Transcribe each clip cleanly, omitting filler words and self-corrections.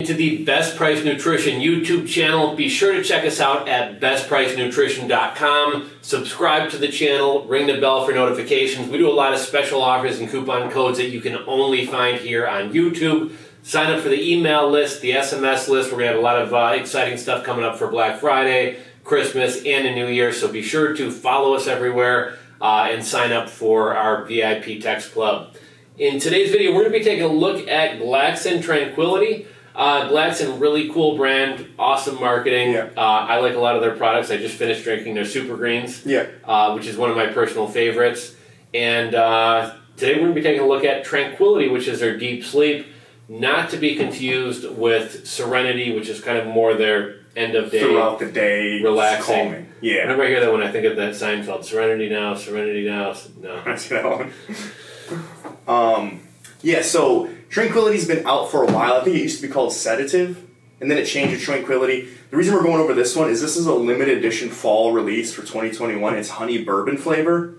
into the Best Price Nutrition YouTube channel. Be sure to check us out at BestPriceNutrition.com. Subscribe to the channel, ring the bell for notifications. We do a lot of special offers and coupon codes that you can only find here on YouTube. Sign up for the email list, the SMS list. We're going to have a lot of exciting stuff coming up for Black Friday, Christmas, and the New Year. So be sure to follow us everywhere and sign up for our VIP Text Club. In today's video, we're going to be taking a look at Glaxon Tranquility. Glaxon, really cool brand, awesome marketing. Yeah. I like a lot of their products. I just finished drinking their Super Greens, which is one of my personal favorites. And today we're going to be taking a look at Tranquility, which is their deep sleep, not to be confused with Serenity, which is kind of more their end of day, throughout the day, relaxing. Calming. Yeah. Whenever I hear that one, I think of that Seinfeld, Serenity now, Serenity now. No. That's that one. So Tranquility's been out for a while. I think it used to be called Sedative, and then it changed to Tranquility. The reason we're going over this one is this is a limited edition fall release for 2021. It's honey bourbon flavor.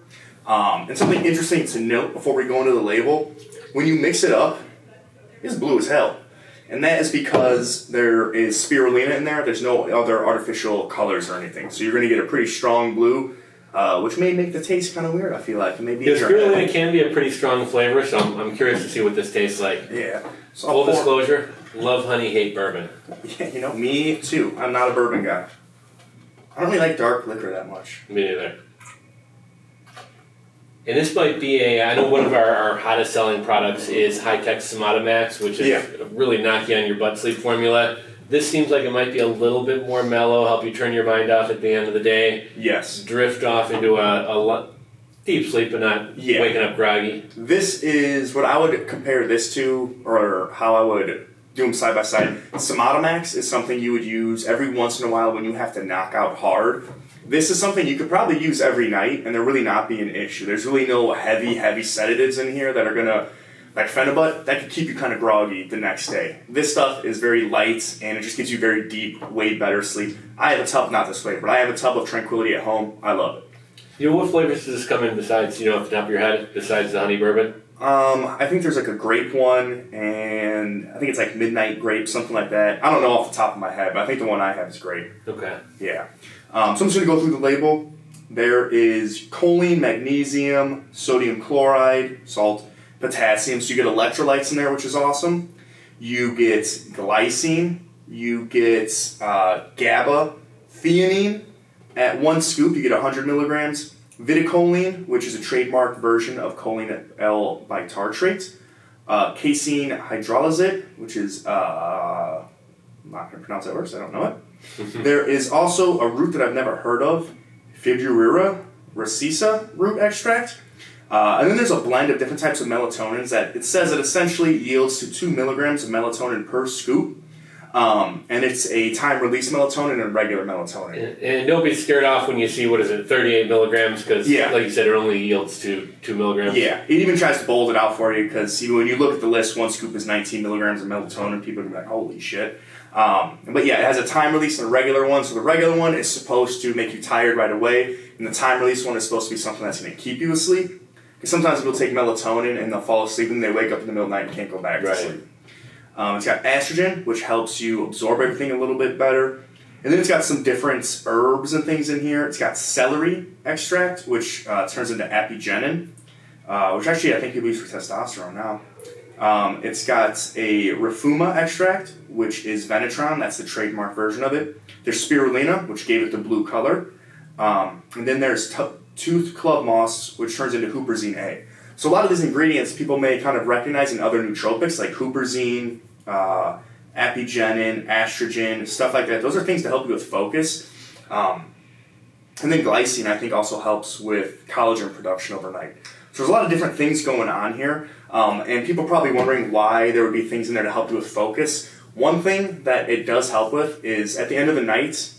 And something interesting to note before we go into the label, when you mix it up, it's blue as hell. And that is because there is spirulina in there. There's no other artificial colors or anything. So you're going to get a pretty strong blue, which may make the taste kind of weird, I feel like. Spirulina can be a pretty strong flavor, so I'm curious to see what this tastes like. Yeah. So full disclosure, love honey, hate bourbon. Yeah, me too. I'm not a bourbon guy. I don't really like dark liquor that much. Me neither. And this might be I know one of our hottest selling products is High-Tech Somata Max, which is a really knock you on your butt sleep formula. This seems like it might be a little bit more mellow, help you turn your mind off at the end of the day. Yes. Drift off into a deep sleep, but not waking up groggy. This is what I would compare this to, or how I would do them side by side. Somata Max is something you would use every once in a while when you have to knock out hard. This is something you could probably use every night, and there really not be an issue. There's really no heavy sedatives in here that are going to, like Phenibut, that could keep you kind of groggy the next day. This stuff is very light, and it just gives you very deep, way better sleep. I have a tub, not this flavor, but I have a tub of Tranquility at home. I love it. You know, what flavors does this come in besides, off the top of your head, besides the honey bourbon? I think there's like a grape one, and I think it's like midnight grape, something like that. I don't know off the top of my head, but I think the one I have is grape. Okay. Yeah. So I'm just going to go through the label. There is choline, magnesium, sodium chloride, salt, potassium. So you get electrolytes in there, which is awesome. You get glycine. You get GABA, theanine. At one scoop, you get 100 milligrams. Viticholine, which is a trademark version of choline L-bitartrate. Casein hydrolysate, which is, I'm not going to pronounce that word, so I don't know it. There is also a root that I've never heard of, Fibruria racisa root extract. And then there's a blend of different types of melatonins that it says it essentially yields to 2 milligrams of melatonin per scoop. And it's a time-release melatonin and regular melatonin. And don't be scared off when you see, 38 milligrams, because like you said, it only yields to 2 milligrams. Yeah, it even tries to bold it out for you, because when you look at the list, one scoop is 19 milligrams of melatonin. People are going to be like, holy shit. But yeah, it has a time release and a regular one. So the regular one is supposed to make you tired right away, and the time release one is supposed to be something that's going to keep you asleep. Because sometimes people take melatonin and they'll fall asleep and they wake up in the middle of the night and can't go back to sleep. It's got estrogen, which helps you absorb everything a little bit better. And then it's got some different herbs and things in here. It's got celery extract, which turns into apigenin, which actually I think people use for testosterone now. It's got a Rifuma extract, which is Venetron. That's the trademark version of it. There's spirulina, which gave it the blue color. And then there's tooth club moss, which turns into huperzine A. So a lot of these ingredients people may kind of recognize in other nootropics, like huperzine, apigenin, estrogen, stuff like that. Those are things to help you with focus. And then glycine, I think, also helps with collagen production overnight. So there's a lot of different things going on here. And people are probably wondering why there would be things in there to help you with focus. One thing that it does help with is at the end of the night,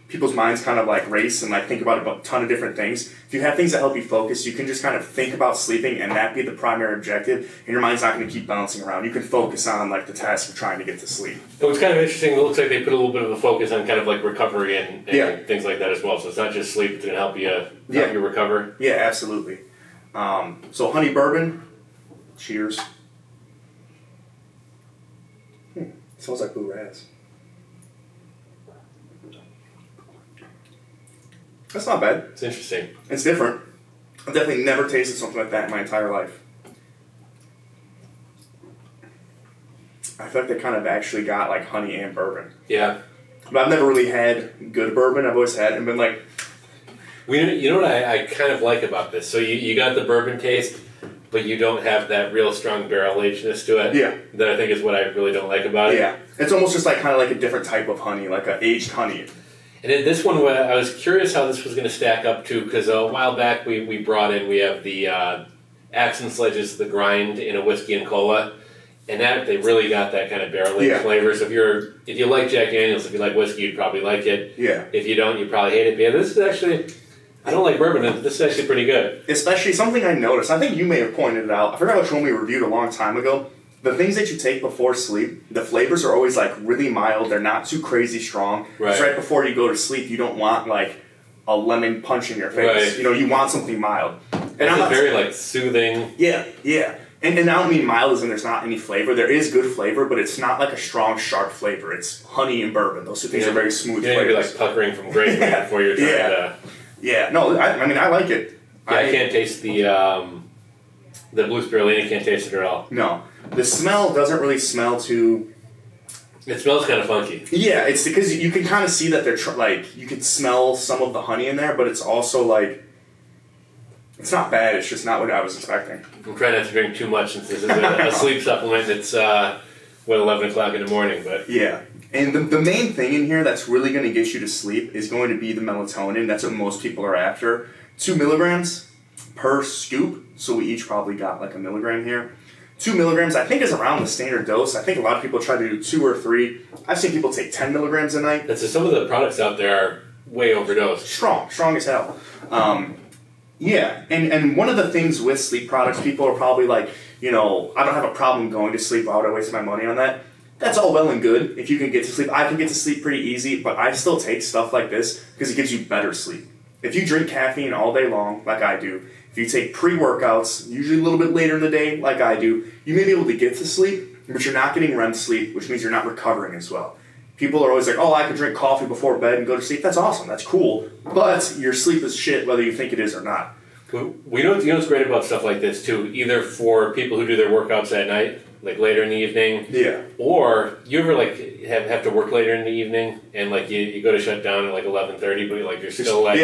people's minds kind of like race and like think about a ton of different things. If you have things that help you focus, you can just kind of think about sleeping and that be the primary objective, and your mind's not going to keep bouncing around. You can focus on like the task of trying to get to sleep. It was kind of interesting. It looks like they put a little bit of a focus on kind of like recovery and things like that as well. So it's not just sleep; it's going to help you recover. Yeah, absolutely. So honey bourbon, cheers. smells like blue raz. That's not bad. It's interesting. It's different. I've definitely never tasted something like that in my entire life. I feel like they kind of actually got like honey and bourbon. Yeah. But I've never really had good bourbon. I've always had and been like... You know what I kind of like about this? So you got the bourbon taste, but you don't have that real strong barrel agedness to it. Yeah. That I think is what I really don't like about it. Yeah. It's almost just like kind of like a different type of honey, like an aged honey. And in this one, I was curious how this was going to stack up to, because a while back we have the Accent Sledges, the grind in a whiskey and cola, and that they really got that kind of barrel aged flavor. So if you like Jack Daniels, if you like whiskey, you'd probably like it. Yeah. If you don't, you probably hate it. But yeah, this is actually, I don't like bourbon, and this is actually pretty good. Especially something I noticed. I think you may have pointed it out. I forgot which one we reviewed a long time ago. The things that you take before sleep, the flavors are always like really mild. They're not too crazy strong. Right. Right before you go to sleep, you don't want like a lemon punch in your face. Right. You know, you want something mild. And it's very like soothing. Yeah, yeah. And I don't mean mild as in there's not any flavor. There is good flavor, but it's not like a strong, sharp flavor. It's honey and bourbon. Those two things are very smooth flavors. You're like puckering from grape before you're trying to... Yeah, no, I mean, I like it. Yeah, I can't taste the blue spirulina, can't taste it at all. No. The smell doesn't really smell too... It smells kind of funky. Yeah, it's because you can kind of see that they're like, you can smell some of the honey in there, but it's also like, it's not bad, it's just not what I was expecting. I'm trying not to drink too much since this is a sleep supplement. It's, 11 o'clock in the morning, but... Yeah, and the main thing in here that's really going to get you to sleep is going to be the melatonin. That's what most people are after. 2 milligrams per scoop, so we each probably got like a milligram here. 2 milligrams, I think, is around the standard dose. I think a lot of people try to do 2 or 3. I've seen people take 10 milligrams a night. That's some of the products out there are way overdosed. Strong as hell. Yeah, and one of the things with sleep products, people are probably like, you know, I don't have a problem going to sleep. Why would I waste my money on that? That's all well and good if you can get to sleep. I can get to sleep pretty easy, but I still take stuff like this because it gives you better sleep. If you drink caffeine all day long, like I do, if you take pre-workouts, usually a little bit later in the day, like I do, you may be able to get to sleep, but you're not getting REM sleep, which means you're not recovering as well. People are always like, oh, I can drink coffee before bed and go to sleep. That's awesome. That's cool. But your sleep is shit whether you think it is or not. We know what's great about stuff like this, too, either for people who do their workouts at night, like later in the evening. Yeah. Or you ever like have to work later in the evening and like you go to shut down at like 11:30, but like you're still like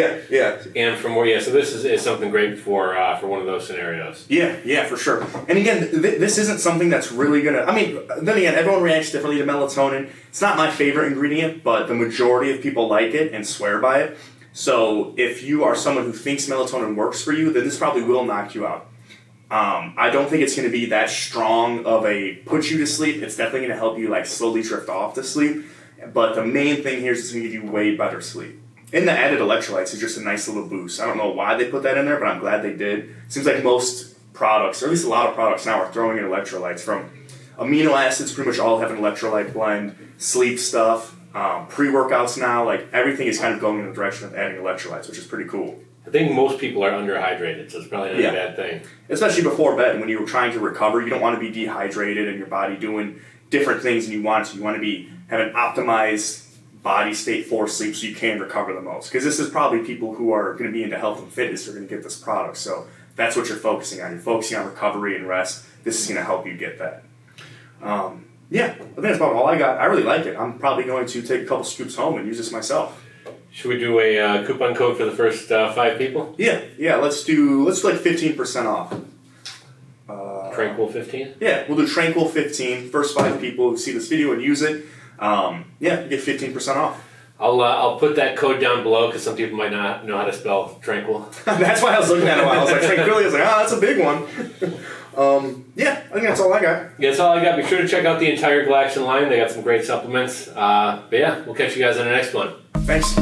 And from where so this is something great for one of those scenarios. Yeah, for sure. And again, this isn't something that's really gonna. I mean, then again, everyone reacts differently to melatonin. It's not my favorite ingredient, but the majority of people like it and swear by it. So if you are someone who thinks melatonin works for you, then this probably will knock you out. I don't think it's going to be that strong of a put you to sleep. It's definitely going to help you like slowly drift off to sleep. But the main thing here is it's going to give you way better sleep. And the added electrolytes is just a nice little boost. I don't know why they put that in there, but I'm glad they did. Seems like most products, or at least a lot of products now, are throwing in electrolytes. From amino acids, pretty much all have an electrolyte blend. Sleep stuff, pre-workouts now, like everything is kind of going in the direction of adding electrolytes, which is pretty cool. I think most people are underhydrated, so it's probably not a bad thing. Especially before bed, when you're trying to recover, you don't want to be dehydrated and your body doing different things than you want to. You want to have an optimized body state for sleep so you can recover the most. Because this is probably people who are going to be into health and fitness who are going to get this product. So that's what you're focusing on. You're focusing on recovery and rest. This is going to help you get that. I think that's about all I got. I really like it. I'm probably going to take a couple scoops home and use this myself. Should we do a coupon code for the first 5 people? Yeah. Let's do like 15% off. Tranquil 15? Yeah, we'll do Tranquil 15. First 5 people who see this video and use it, you get 15% off. I'll put that code down below because some people might not know how to spell Tranquil. That's why I was looking at it while I was like Tranquility. I was like, that's a big one. I think that's all I got. Yeah, that's all I got. Be sure to check out the entire Glaxon line. They got some great supplements. But yeah, we'll catch you guys on the next one. Thanks.